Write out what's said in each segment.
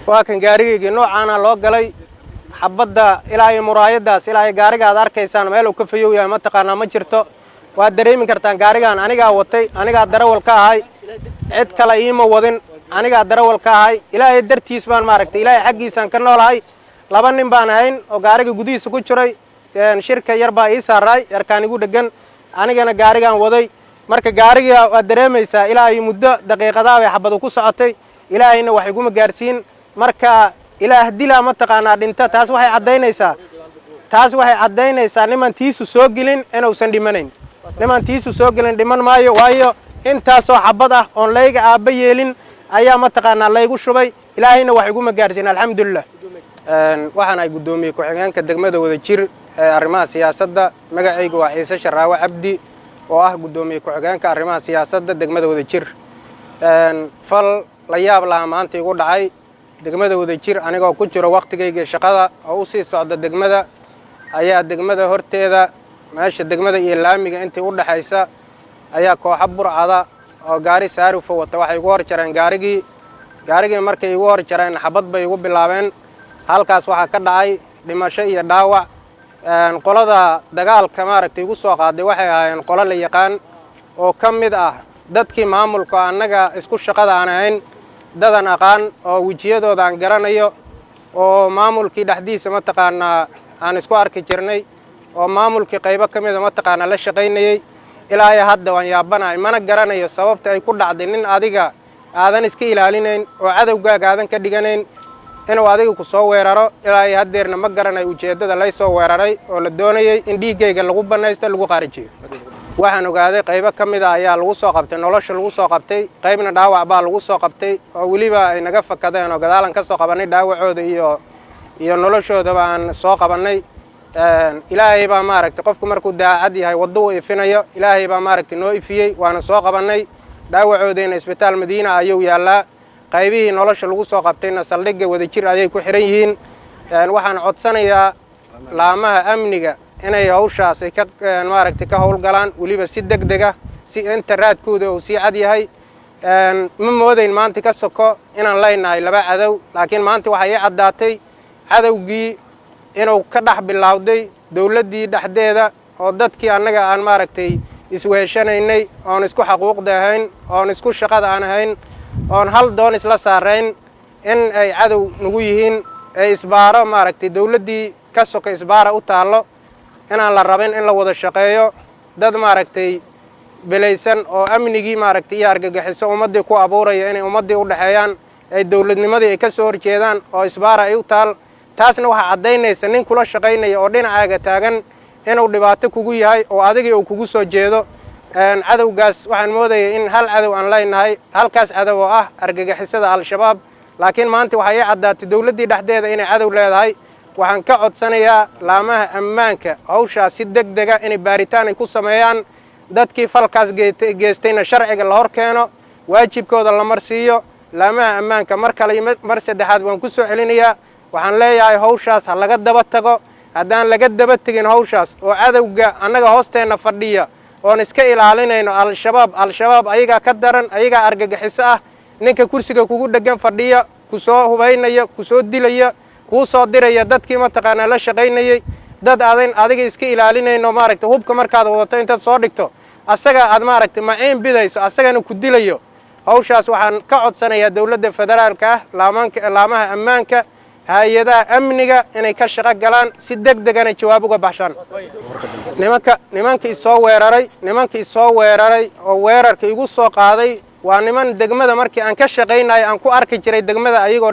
وكان قاريجي نوع أنا لوجلي حبضة إلى مرايدة إلى قاريجة أدار كيسان ماله كفيو يا متقنا ما جرتو وادريم كرتان قاريجان أنا قاوتي أنا قادر والكاهاي عد كلا يوم وذن أنا قادر والكاهاي إلى يدر تيسمان ماركت إلى حقي سان كنا ولاي لبن بانهين وقاريجي جودي سكوتشري شركة يربا إيسار راي يركان يقول دجن أنا جانا قاريجان وذي marka gaariga waa dareemaysaa ilaahay muddo daqiiqada ay xabad ku socotay ilaahayna wax igu gaarsiin marka ilaah dila ma taqaana dhinta taas waxay cadeynaysaa niman tiisu soo gelin inuu dhimanayn niman tiisu soo gelin dhiman maayo waayo intaasoo xabad ah oon layga aaba yeelin ayaa ma taqaana laygu shubay ilaahayna wax igu gaarsiin alxamdulillah waxaan ay gudoomiye ku-xigeenka degmada Wadajir ee arrimaha siyaasadda magacaygu waa Ciise Sharaawe Cabdi oo ah gudoomiye ku-xigeenka arrimaha siyaasadda degmada Wadajir fal la yaab la maanta igu dhacay degmada Wadajir anigoo ku jiro waqtigayga shaqada oo u sii socda degmada ayaa degmada horteeda meesha degmada iyo laamiga intii u dhaxaysa ayaa koox burcada oo gaari saarufo wata waxay igu hor jareen gaarigii markay igu hor jareen xabad bay igu bilaabeen halkaas waxa ka dhacay dhimasho iyo dhaawac qolada dagaalka maaragtay ugu soo qaaday waxay ahaayeen qolo la yaqaan oo ka mid ah dadkii maamulka annaga isku shaqada aan ahayn dadan aqaan oo wajiyadooda aan garanayo oo maamulkii dhaxdiisa ma taqaanaa aan isku arki jirnay oo maamulkii qaybo ka mid ah ma taqaanaa la shaqaynayay ilaa ay hadda waan yaabanahay mana garanayo sababta ay ku dhacday nin adiga aadan iska ilaalinayn oo cadowgaaga aadan ka dhiganayn inuu adiga ku soo weeraro ilaa ay hadeerna ma garanay ujeedada la soo weeraray oo la doonayay in dhiigayga lagu banaysto lagu qaarijiyo waxaan ogaaday qaybo ka mid ah ayaa lagu soo qabtay nolosha lagu soo qabtay qaybna dhaawac baa lagu soo qabtay oo waliba ay naga fakadeen oo gadaalan ka soo qabanay dhaawacooda iyo noloshoodaba aan soo qabanay ilaahay baa maaragtay qofku markuu daacad yahay waddo uu ifinayo ilaahay baa maaragtay noo ifiyay waana soo qabanay dhaawacoodayna isbitaal Madiina ayuu yaalaa qaybihii nolosha lagu soo qabtayna saldhigga Wadajir ayay ku xiran yihiin waxaan codsanayaa laamaha amniga inay hawshaas ay ka maaragtay ka howlgalaan waliba si degdeg ah si internetkuuda uu si cad yahay ma moodayn maanta ka soko inaan leenahay laba cadow laakiin maanta waxay caddaatay cadowgii inuu ka dhax bilowday dawladdii dhaxdeeda oo dadkii annaga aan maaragtay isweeshanaynay oon isku xaquuqda ahayn oon isku shaqada aan ahayn oon hal doon isla saarayn in ay cadow nagu yihiin ay isbaaro maaragtay dawladdii ka soka isbaara u taalo inaan la rabin in la wada shaqeeyo dad maaragtay belaysan oo amnigii maaragtay iyo argagixiso ummadii ku abuuraya inay ummadii u dhaxeeyaan ay dawladnimadii ay ka soo horjeedaan oo isbaara ay u taal taasna waxa cadeynaysa nin kula shaqeynaya oo dhinacaaga taagan inuu dhibaato kugu yahay oo adigii uu kugu soo jeedo cadowgaas waxaan moodayay in hal cadow aan leenahay halkaas cadow oo ah argagixisada al-shabaab laakiin maanta waxay caddaatay dawladdii dhaxdeeda inay cadow leedahay waxaan ka codsanayaa laamaha ammaanka hawshaas si degdeg ah inay baaritaan ay ku sameeyaan dadkii falkaas geestayna sharciga la hor keeno waajibkooda la marsiiyo laamaha ammaanka mar kale mar saddexaad waan ku soo celinayaa waxaan leeyahay hawshaas ha laga daba tago haddaan laga daba tegin hawshaas oo cadowga annaga hoosteena fadhiya oon iska ilaalinayno al-shabaab ayagaa ka daran ayagaa argagixiso ah ninka kursiga kugu dhegan fadhiya ku soo hubaynaya ku soo dilaya kuu soo diraya dadkii ma taqaanaa la shaqaynayay dad adiga iska ilaalinayno maaragtay hubka markaad wadato intaad soo dhigto asaga aad maaragtay maciin bidayso asagana ku dilayo hawshaas waxaan ka codsanayaa dawladda federaalka ah laamaha ammaanka hay'adaha amniga inay ka shaqo galaan si degdegana jawaab uga baxshaan nimankii soo weeraray oo weerarka igu soo qaaday waa niman degmada markii aan ka shaqaynay aan ku arki jiray degmada ayagoo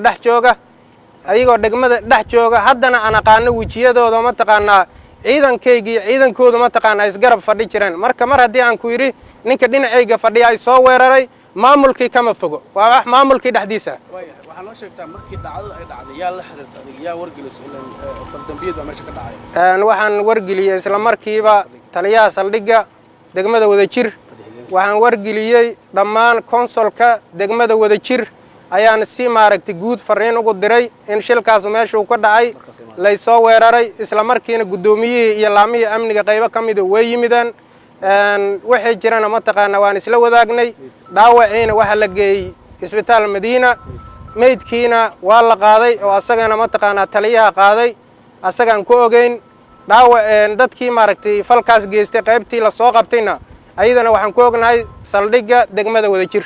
degmada dhex jooga haddana aan aqaano wajiyadooda ma taqaanaa ciidankaygii ciidankooda ma taqaanaa isgarab fadhi jireen marka mar haddii aan ku yidhi ninka dhinacayga fadhiya ay soo weeraray maamulkii kama fogo waa wax maamulkii dhexdiisa waxaa loo sheegtaa markii dhacdada ay dhacday yaa la xiriirta adiga yaa wargelisay faldambiyad baa meesha ka dhacay waxaan wargeliyey isla markiiba taliyaha saldhigga degmada Wadajir waxaan wargeliyey dhammaan konsolka degmada Wadajir ayaan si maaragtay guud fariin ugu diray in shilkaas meesha uu ka dhacay la soo weeraray isla markiina gudoomiyihii iyo laamihii amniga qaybo ka mid ah way yimideen wixii jirana ma taqaana waan isla wadaagnay dhaawaciina waxa la geeyay isbitaal Madiina meydkiina waa la qaaday oo asagana mataqaanaa taliyaha qaaday asagaan ku ogeyn dhaawac dadkii maaragtay falkaas geystay qaybtii la soo qabtayna ayadana waxaan ku ognahay saldhigga degmada Wadajir.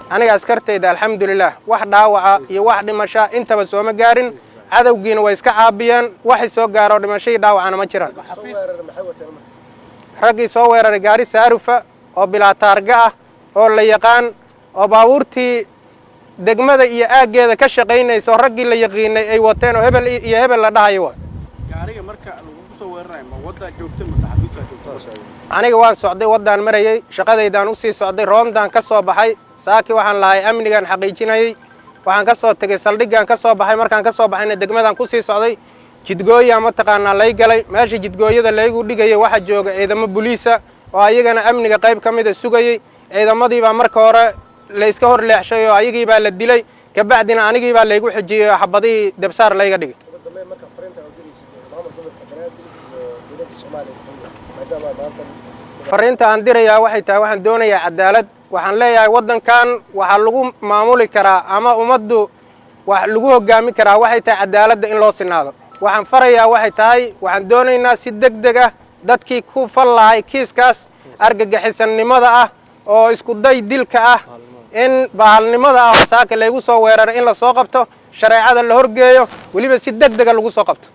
aniga askartayda alxamdulillaah wax dhaawaca iyo wax dhimasho intaba soo ma gaarin cadawgiina way iska caabiyeen waxay soo gaaro dhimasho iyo dhaawacana ma jiraan. raggii soo weeraray gaari saarufa oo bilaa taarga ah oo la yaqaan oo baabuurtii degmada iyo aaggeeda ka shaqaynayso raggii la yaqiinay ay wateen oo hebel iyo hebel la dhahayo waa gaariga marka lagu soo weeraray ma wada joogtay mutaxafiidka joogtay aniga waan socday wadaan marayay shaqadeydaan u sii socday roondaan ka soo baxay saaki waxaan lahay amnigan xaqiijinayay waxaan ka soo tagay saldhigaan ka soo baxay markaan ka soo baxayna degmadan ku sii socday jidgooya mataqaanaa lay galay meesha jidgooyada laygu dhigayay waxa jooga ciidamo booliisa oo ayagana amniga qayb ka mid ah sugayay ciidamadii baa marka hore la iska hor leexshay oo ayagii baa la dilay ka bacdina anigii baa laygu xijiyay xabadii dabsaar layga dhigay fariinta aan dirayaa waxay tahay waxaan doonayaa cadaalad waxaan leeyahay waddankan waxa lagu maamuli karaa ama ummaddu wax lagu hogaami karaa waxay tahay cadaaladda in loo sinaado waxaan farayaa waxay tahay waxaan doonaynaa si degdeg ah dadkii ku fal lahay kiiskaas argagixisannimada ah oo isku day dilka ah in bahalnimada ah saaka laygu soo weeraray in la soo qabto shareecada la horgeeyo weliba si degdeg ah lagu soo qabto